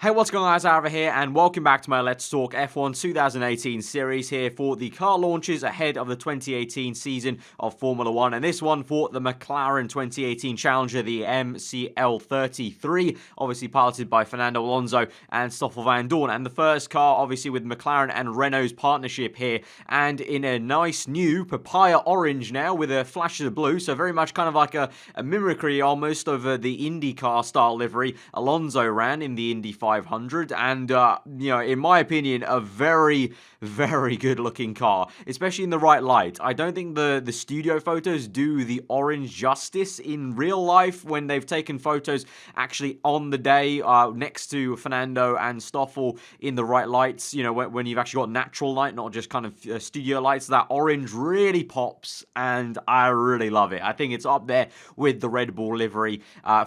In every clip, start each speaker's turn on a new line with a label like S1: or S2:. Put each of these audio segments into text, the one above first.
S1: Hey, what's going on, guys? Aarava here, and welcome back to my Let's Talk F1 2018 series here for the car launches ahead of the 2018 season of Formula 1, and this one for the McLaren 2018 Challenger, the MCL33, obviously piloted by Fernando Alonso and Stoffel Vandoorne, and the first car, obviously, with McLaren and Renault's partnership here, and in a nice new papaya orange now with a flash of the blue, so very much kind of like a mimicry almost of the IndyCar style livery Alonso ran in the Indy 500, and in my opinion, a very, very good looking car, especially in the right light. I don't think the studio photos do the orange justice in real life when they've taken photos actually on the day next to Fernando and Stoffel in the right lights. When you've actually got natural light, not just kind of studio lights, that orange really pops, and I really love it. I think it's up there with the Red Bull livery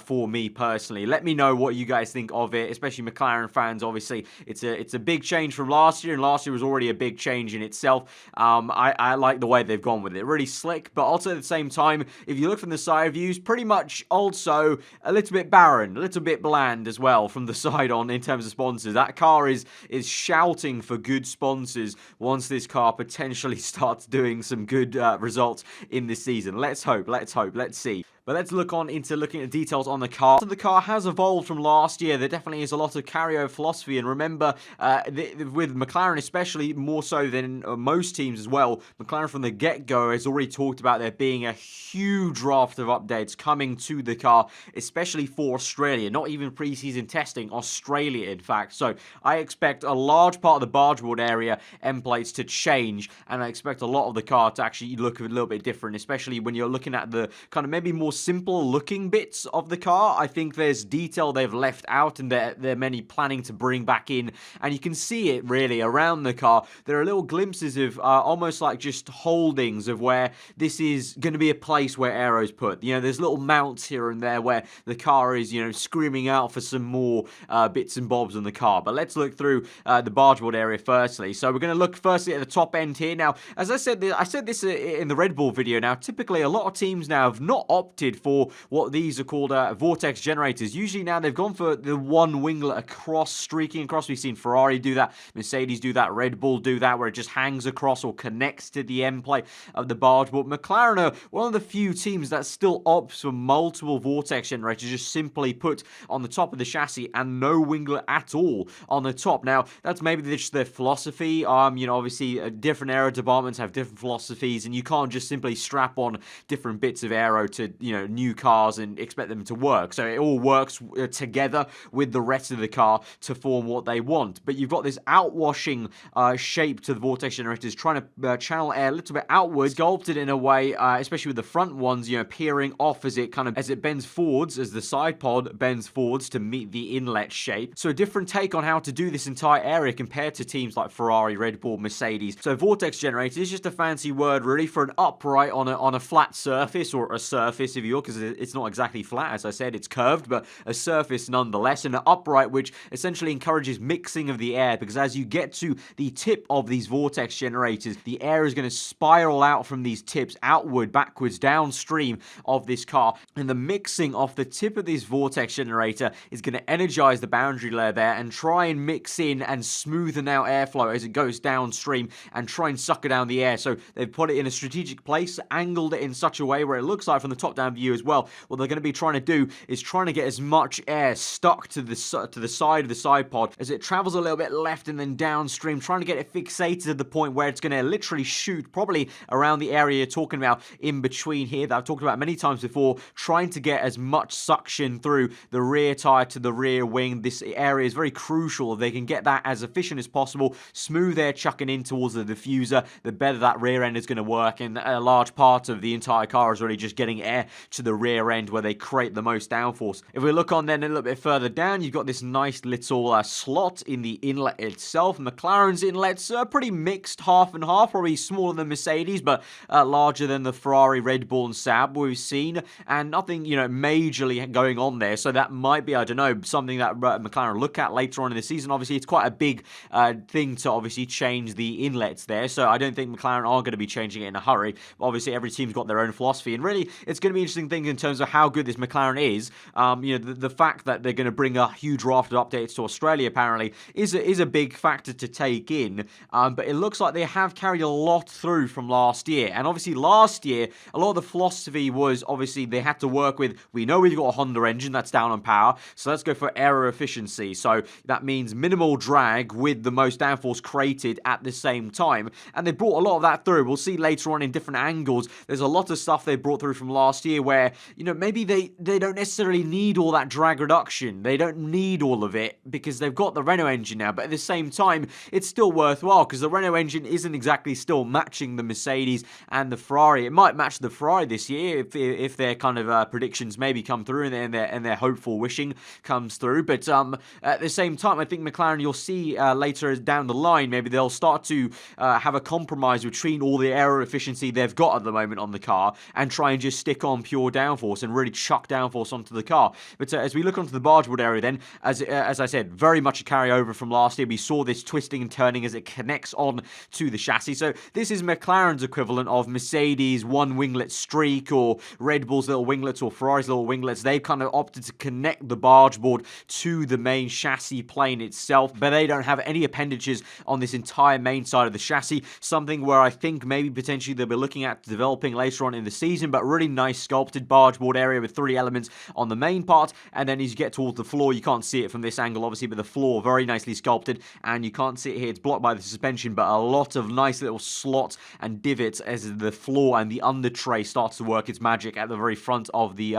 S1: for me personally. Let me know what you guys think of it, especially McLaren fans. Obviously, it's a big change from last year, and last year was already a big change in itself. I like the way they've gone with it. Really slick, but also at the same time, if you look from the side views, pretty much also a little bit barren, a little bit bland as well from the side on in terms of sponsors. That car is shouting for good sponsors once this car potentially starts doing some good results in this season. Let's hope, let's see. But let's look on into looking at details on the car. So the car has evolved from last year. There definitely is a lot of carryover philosophy. And remember, with McLaren especially, more so than most teams as well, McLaren from the get-go has already talked about there being a huge raft of updates coming to the car, especially for Australia. Not even pre-season testing, Australia in fact. So I expect a large part of the bargeboard area end plates to change. And I expect a lot of the car to actually look a little bit different, especially when you're looking at the kind of maybe more simple looking bits of the car. I think there's detail they've left out and they're many planning to bring back in, and you can see it really around the car. There are little glimpses of almost like just holdings of where this is going to be a place where aero's put. There's little mounts here and there where the car is, screaming out for some more bits and bobs on the car. But let's look through the bargeboard area firstly. So we're going to look firstly at the top end here. Now, as I said this in the Red Bull video. Now, typically a lot of teams now have not opted for what these are called Vortex Generators. Usually now they've gone for the one winglet across, streaking across. We've seen Ferrari do that, Mercedes do that, Red Bull do that, where it just hangs across or connects to the end plate of the barge. But McLaren are one of the few teams that still opts for multiple Vortex Generators just simply put on the top of the chassis and no winglet at all on the top. Now, that's maybe just their philosophy. Obviously different aero departments have different philosophies, and you can't just simply strap on different bits of aero to new cars and expect them to work. So it all works together with the rest of the car to form what they want. But you've got this outwashing shape to the Vortex Generators, trying to channel air a little bit outwards, sculpted in a way, especially with the front ones, peering off as it bends forwards, as the side pod bends forwards to meet the inlet shape. So a different take on how to do this entire area compared to teams like Ferrari, Red Bull, Mercedes. So Vortex Generator is just a fancy word really for an upright on a flat surface, or a surface if you will, because it's not exactly flat, as I said, it's curved, but a surface nonetheless, and an upright which essentially encourages mixing of the air, because as you get to the tip of these Vortex Generators, the air is going to spiral out from these tips outward, backwards, downstream of this car, and the mixing off the tip of this Vortex Generator is going to energize the boundary layer there and try and mix in and smoothen out airflow as it goes downstream and try and sucker down the air. So they've put it in a strategic place, angled it in such a way where it looks like from the top down view as well, what they're going to be trying to do is trying to get as much air stuck to the side of the side pod as it travels a little bit left and then downstream, trying to get it fixated to the point where it's going to literally shoot probably around the area you're talking about in between here that I've talked about many times before, trying to get as much suction through the rear tire to the rear wing. This area is very crucial. If they can get that as efficient as possible, smooth air chucking in towards the diffuser, the better that rear end is going to work, and a large part of the entire car is really just getting air to the rear end where they create the most downforce. If we look on then a little bit further down, you've got this nice little slot in the inlet itself. McLaren's inlets are pretty mixed, half and half, probably smaller than Mercedes, but larger than the Ferrari, Red Bull and Saab we've seen, and nothing, majorly going on there. So that might be, I don't know, something that McLaren look at later on in the season. Obviously, it's quite a big thing to obviously change the inlets there, so I don't think McLaren are going to be changing it in a hurry. Obviously, every team's got their own philosophy, and really, it's going to be interesting thing in terms of how good this McLaren is. The fact that they're going to bring a huge raft of updates to Australia apparently is a big factor to take in. But it looks like they have carried a lot through from last year. And obviously last year, a lot of the philosophy was obviously they had to work with, we know we've got a Honda engine that's down on power, so let's go for aero efficiency. So that means minimal drag with the most downforce created at the same time. And they brought a lot of that through. We'll see later on in different angles. There's a lot of stuff they brought through from last year where, maybe they don't necessarily need all that drag reduction. They don't need all of it because they've got the Renault engine now. But at the same time, it's still worthwhile because the Renault engine isn't exactly still matching the Mercedes and the Ferrari. It might match the Ferrari this year if their kind of predictions maybe come through and their hopeful wishing comes through. But at the same time, I think McLaren, you'll see later down the line, maybe they'll start to have a compromise between all the aero efficiency they've got at the moment on the car and try and just stick on pure downforce and really chuck downforce onto the car. But as we look onto the bargeboard area then, as I said, very much a carryover from last year. We saw this twisting and turning as it connects on to the chassis. So this is McLaren's equivalent of Mercedes' one winglet streak or Red Bull's little winglets or Ferrari's little winglets. They've kind of opted to connect the bargeboard to the main chassis plane itself, but they don't have any appendages on this entire main side of the chassis, something where I think maybe potentially they'll be looking at developing later on in the season. But really nice sculpted bargeboard area with 3 elements on the main part, and then as you get towards the floor, you can't see it from this angle obviously, but the floor very nicely sculpted, and you can't see it here, it's blocked by the suspension, but a lot of nice little slots and divots as the floor and the under tray starts to work its magic at the very front of the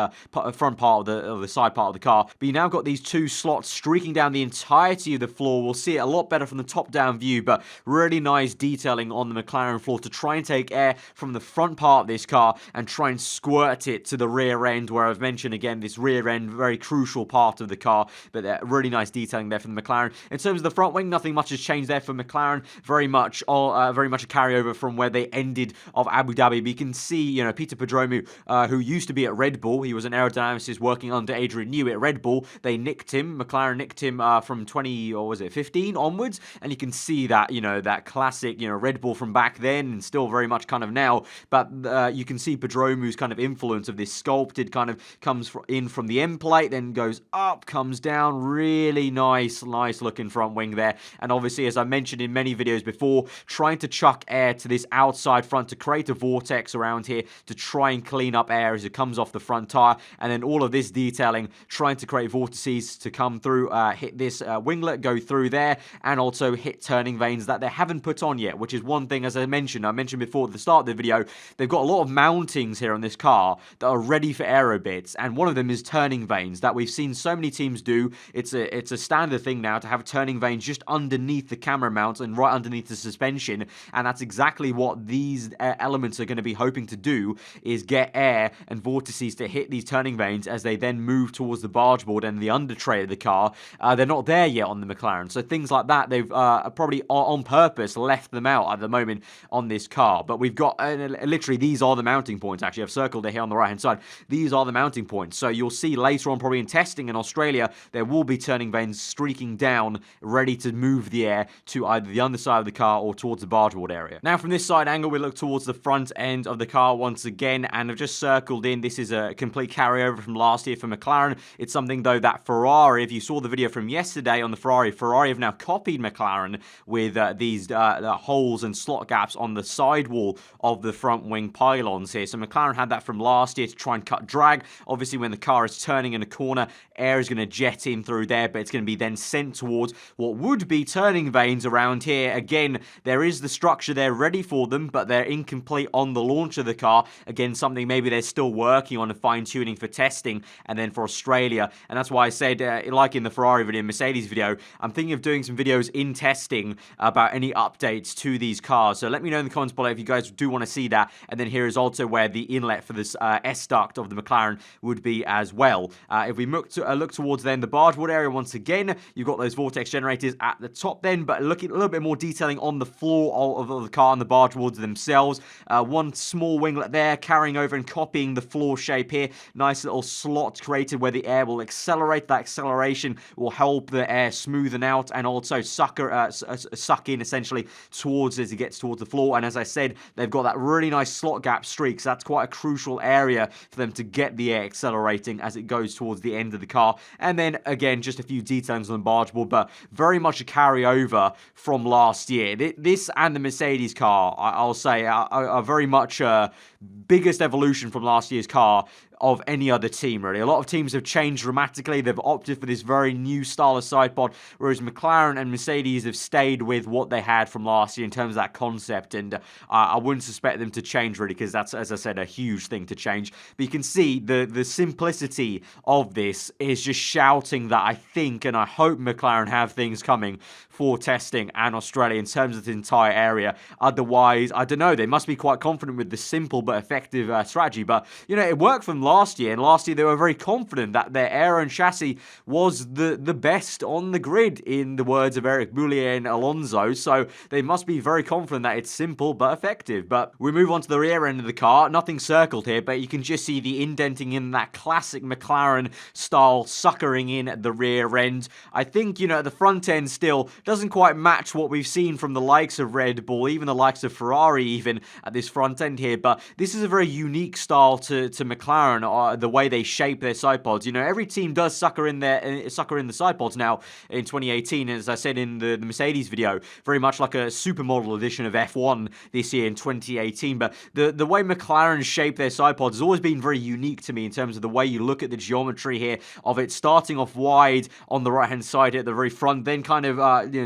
S1: front part of the side part of the car. But you now got these 2 slots streaking down the entirety of the floor. We'll see it a lot better from the top down view, but really nice detailing on the McLaren floor to try and take air from the front part of this car and try and squirt it to the rear end, where I've mentioned again this rear end, very crucial part of the car, but really nice detailing there from the McLaren. In terms of the front wing, nothing much has changed there for McLaren. Very much a carryover from where they ended of Abu Dhabi. But you can see, Peter Pedromu, who used to be at Red Bull, he was an aerodynamicist working under Adrian Newey at Red Bull. They nicked him. McLaren nicked him from 15 onwards, and you can see that, that classic, Red Bull from back then and still very much kind of now. But you can see Pedromu's kind of influence of this sculpted kind of comes in from the end plate, then goes up, comes down. Really nice looking front wing there. And obviously, as I mentioned in many videos before, trying to chuck air to this outside front to create a vortex around here to try and clean up air as it comes off the front tire. And then all of this detailing, trying to create vortices to come through, hit this winglet, go through there, and also hit turning vanes that they haven't put on yet, which is one thing, as I mentioned before at the start of the video, they've got a lot of mountings here on this car that are ready for aero bits, and one of them is turning vanes that we've seen so many teams do. It's a standard thing now to have turning vanes just underneath the camera mount and right underneath the suspension, and that's exactly what these elements are going to be hoping to do, is get air and vortices to hit these turning vanes as they then move towards the bargeboard and the under tray of the car. They're not there yet on the McLaren, so things like that they've probably on purpose left them out at the moment on this car. But we've got literally these are the mounting points. Actually, I've circled it here on the right hand side. These are the mounting points, so you'll see later on probably in testing in Australia there will be turning vanes streaking down ready to move the air to either the underside of the car or towards the bargeboard area. Now from this side angle we look towards the front end of the car once again, and I've just circled in, this is a complete carryover from last year for McLaren. It's something though that Ferrari, if you saw the video from yesterday on the Ferrari have now copied McLaren with these holes and slot gaps on the sidewall of the front wing pylons here. So McLaren had that from last year to try and cut drag. Obviously when the car is turning in a corner, air is going to jet in through there, but it's going to be then sent towards what would be turning vanes around here. Again, there is the structure there ready for them, but they're incomplete on the launch of the car. Again, something maybe they're still working on and fine-tuning for testing and then for Australia. And that's why I said, like in the Ferrari video, Mercedes video, I'm thinking of doing some videos in testing about any updates to these cars. So let me know in the comments below if you guys do want to see that. And then here is also where the inlet for this S-duct of the McLaren would be as well. If we look towards then the bargeboard area once again, you've got those Vortex Generators at the top then, but looking a little bit more detailing on the floor of the car and the bargeboards themselves. One small winglet there carrying over and copying the floor shape here. Nice little slot created where the air will accelerate. That acceleration will help the air smoothen out and also suck in essentially towards as it gets towards the floor. And as I said, they've got that really nice slot gap streak, so that's quite a crucial area for them to get the air accelerating as it goes towards the end of the car. And then again, just a few details on the barge board, but very much a carryover from last year. This and the Mercedes car, I'll say, are very much biggest evolution from last year's car of any other team, really. A lot of teams have changed dramatically. They've opted for this very new style of side pod, whereas McLaren and Mercedes have stayed with what they had from last year in terms of that concept, and I wouldn't suspect them to change, really, because that's, as I said, a huge thing to change. But you can see the simplicity of this is just shouting that I think and I hope McLaren have things coming for testing and Australia in terms of the entire area. Otherwise, I don't know, they must be quite confident with the simple but effective strategy. But, you know, it worked for them last year, and last year they were very confident that their aero and chassis was the best on the grid, in the words of Eric Boulier and Alonso. So they must be very confident that it's simple but effective. But we move on to the rear end of the car. Nothing circled here, but you can just see the indenting in that classic McLaren style, suckering in at the rear end. I think, you know, the front end still doesn't quite match what we've seen from the likes of Red Bull, even the likes of Ferrari even at this front end here, but this is a very unique style to McLaren, the way they shape their side pods. You know, every team does sucker in the side pods now in 2018, as I said in the Mercedes video, very much like a supermodel edition of F1 this year in 2018, but the way McLaren shape their side pods has always been very unique to me in terms of the way you look at the geometry here of it starting off wide on the right hand side at the very front, then kind of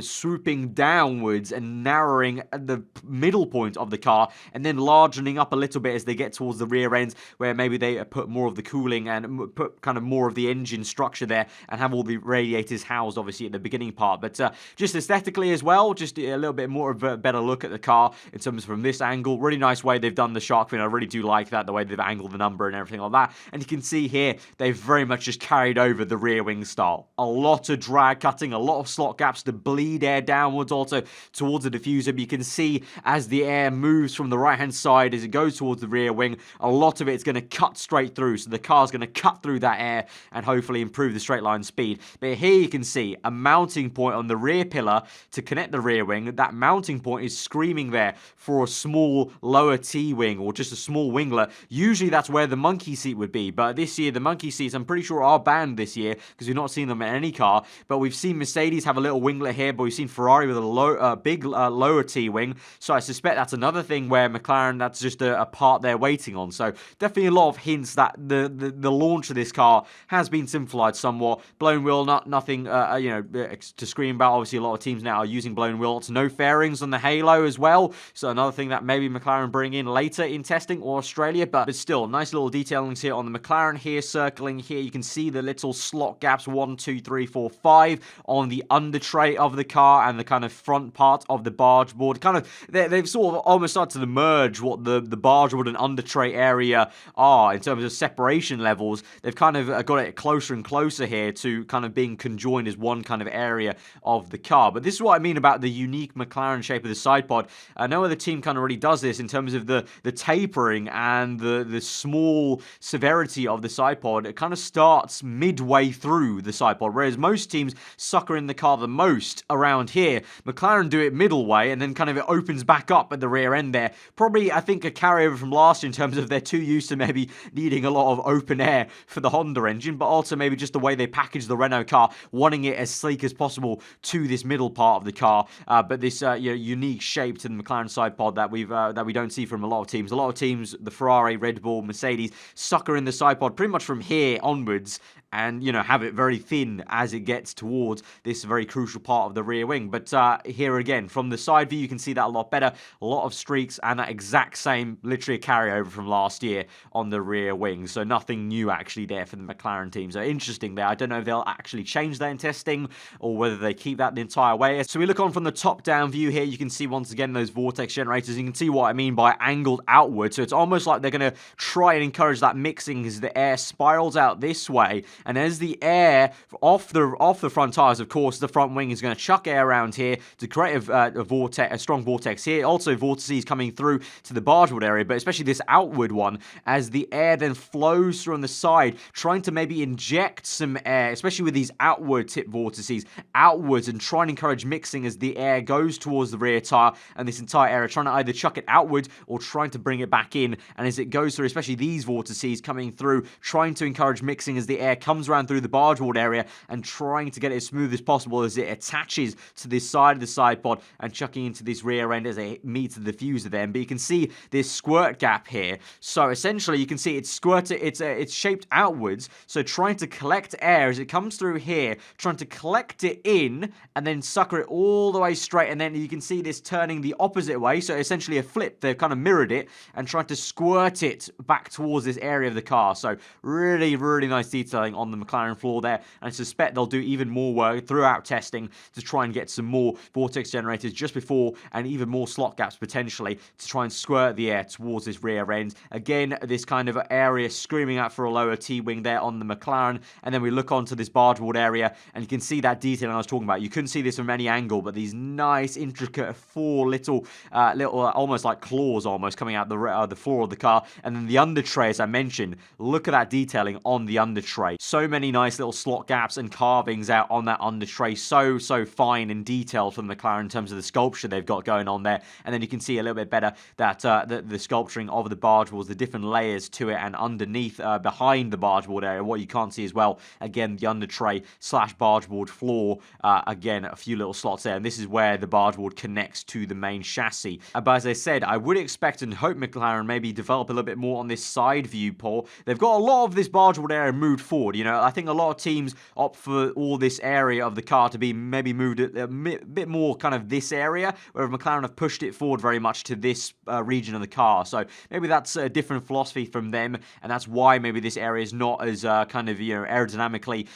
S1: swooping downwards and narrowing at the middle point of the car, and then largening up a little bit as they get towards the rear end, where maybe they put more of the cooling and put kind of more of the engine structure there and have all the radiators housed obviously at the beginning part. But just aesthetically as well, just a little bit more of a better look at the car in terms of from this angle. Really nice way they've done the shark fin. I really do like that, the way they've angled the number and everything like that. And you can see here they've very much just carried over the rear wing style. A lot of drag cutting, a lot of slot gaps to bleed air downwards also towards the diffuser. But you can see as the air moves from the right hand side as it goes towards the rear wing, a lot of it's going to cut straight through, so the car's going to cut through that air and hopefully improve the straight line speed. But here you can see a mounting point on the rear pillar to connect the rear wing. That mounting point is screaming there for a small lower T-wing or just a small winglet. Usually that's where the monkey seat would be, but this year the monkey seats I'm pretty sure are banned this year because we've not seen them in any car. But we've seen Mercedes have a little winglet here, but we've seen Ferrari with a big lower T-wing, so I suspect that's another thing where McLaren, that's just a part they're waiting on. So definitely a lot of hints that the launch of this car has been simplified somewhat. Blown wheel, nothing to scream about. Obviously a lot of teams now are using blown wheels. No fairings on the halo as well, so another thing that maybe McLaren bring in later in testing or Australia. But still, nice little detailings here on the McLaren here, circling here. You can see the little slot gaps, 1, 2, 3, 4, 5 on the under tray of the car and the kind of front part of the barge board. Kind of they've sort of almost started to merge what the barge board and under tray area are in terms of separation levels. They've kind of got it closer and closer here to kind of being conjoined as one kind of area of the car. But this is what I mean about the unique McLaren shape of the side pod. No other team kind of really does this in terms of the tapering and the small severity of the side pod. It kind of starts midway through the side pod, whereas most teams sucker in the car the most around here. McLaren do it middle way, and then kind of it opens back up at the rear end there. Probably, I think, a carryover from last year in terms of they're too used to maybe needing a lot of open air for the Honda engine, but also maybe just the way they package the Renault car, wanting it as sleek as possible to this middle part of the car. But this unique shape to the McLaren side pod that we don't see from a lot of teams. A lot of teams, the Ferrari, Red Bull, Mercedes, sucker in the side pod pretty much from here onwards, and, you know, have it very thin as it gets towards this very crucial part of the rear wing. But here again, from the side view, you can see that a lot better. A lot of streaks and that exact same, literally a carryover from last year on the rear wing. So nothing new actually there for the McLaren team. So interesting there. I don't know if they'll actually change that in testing or whether they keep that the entire way. So we look on from the top-down view here. You can see once again those Vortex Generators. You can see what I mean by angled outward. So it's almost like they're going to try and encourage that mixing as the air spirals out this way And as the air off the front tires, of course, the front wing is going to chuck air around here to create a strong vortex here. Also, vortices coming through to the bargeboard area, but especially this outward one, as the air then flows through on the side, trying to maybe inject some air, especially with these outward tip vortices, outwards, and try and encourage mixing as the air goes towards the rear tire and this entire area, trying to either chuck it outward or trying to bring it back in. And as it goes through, especially these vortices coming through, trying to encourage mixing as the air comes around through the bargeboard area and trying to get it as smooth as possible as it attaches to this side of the side pod and chucking into this rear end as it meets the diffuser there. But you can see this squirt gap here. So essentially, you can see it's squirted, it's shaped outwards. So trying to collect air as it comes through here, trying to collect it in and then sucker it all the way straight. And then you can see this turning the opposite way. So essentially a flip. They've kind of mirrored it and trying to squirt it back towards this area of the car. So really, really nice detailing on the McLaren floor there. And I suspect they'll do even more work throughout testing to try and get some more vortex generators just before and even more slot gaps potentially to try and squirt the air towards this rear end. Again, this kind of area screaming out for a lower T-wing there on the McLaren. And then we look onto this bargeboard area and you can see that detailing I was talking about. You couldn't see this from any angle, but these nice, intricate four little almost like claws almost coming out the floor of the car. And then the under tray, as I mentioned, look at that detailing on the under tray. So many nice little slot gaps and carvings out on that under tray. So fine and detailed from the McLaren in terms of the sculpture they've got going on there. And then you can see a little bit better that the sculpturing of the bargeboards, the different layers to it, and underneath, behind the bargeboard area, what you can't see as well, again, the under tray / bargeboard floor, again, a few little slots there. And this is where the bargeboard connects to the main chassis. But as I said, I would expect and hope McLaren maybe develop a little bit more on this side view, Paul. They've got a lot of this bargeboard area moved forward. You know, I think a lot of teams opt for all this area of the car to be maybe moved a bit more kind of this area, where McLaren have pushed it forward very much to this region of the car. So maybe that's a different philosophy from them, and that's why maybe this area is not as kind of, you know, aerodynamically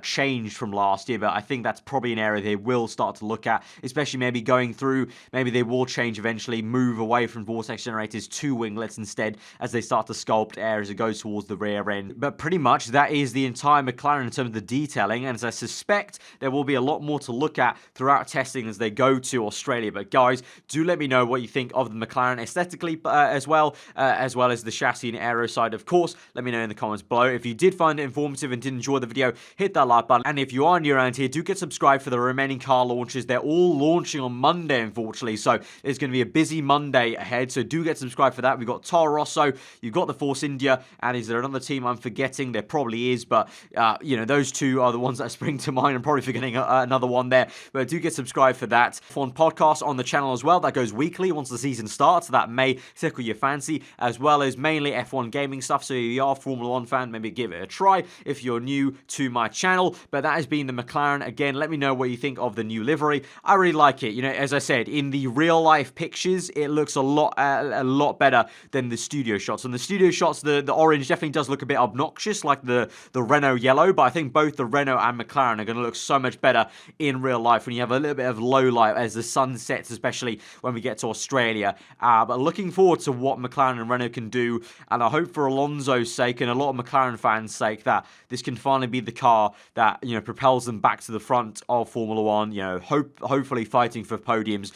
S1: changed from last year. But I think that's probably an area they will start to look at, especially maybe going through, maybe they will change eventually, move away from vortex generators to winglets instead as they start to sculpt air as it goes towards the rear end. But pretty much that is the entire McLaren in terms of the detailing, and as I suspect there will be a lot more to look at throughout testing as they go to Australia. But guys, do let me know what you think of the McLaren aesthetically as well as the chassis and aero side, of course. Let me know in the comments below. If you did find it informative and did enjoy the video, hit that like button. And if you are new around here, do get subscribed for the remaining car launches. They're all launching on Monday, unfortunately, so it's going to be a busy Monday ahead, so do get subscribed for that. We've got Toro Rosso, you've got the Force India, and is there another team I'm forgetting? There probably is, but you know, those two are the ones that spring to mind. I'm probably forgetting another one there, but do get subscribed for that. Fun podcast on the channel as well, that goes weekly once the season starts. That may tickle your fancy, as well as mainly F1 gaming stuff, so if you are a Formula 1 fan, maybe give it a try if you're new to my channel. But that has been the McLaren. Again, let me know what you think of the new livery. I really like it. You know, as I said, in the real life pictures, it looks a lot better than the studio shots. And the studio shots, the orange definitely does look a bit obnoxious, like the Renault yellow, but I think both the Renault and McLaren are going to look so much better in real life when you have a little bit of low light as the sun sets, especially when we get to Australia. But looking forward to what McLaren and Renault can do, and I hope for Alonso's sake and a lot of McLaren fans' sake that this can finally be the car that, you know, propels them back to the front of Formula 1, you know, hopefully fighting for podiums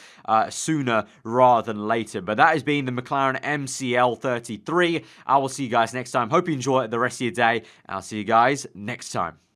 S1: sooner rather than later. But that has been the McLaren MCL33. I will see you guys next time. Hope you enjoy the rest of your day, and I'll see you guys next time.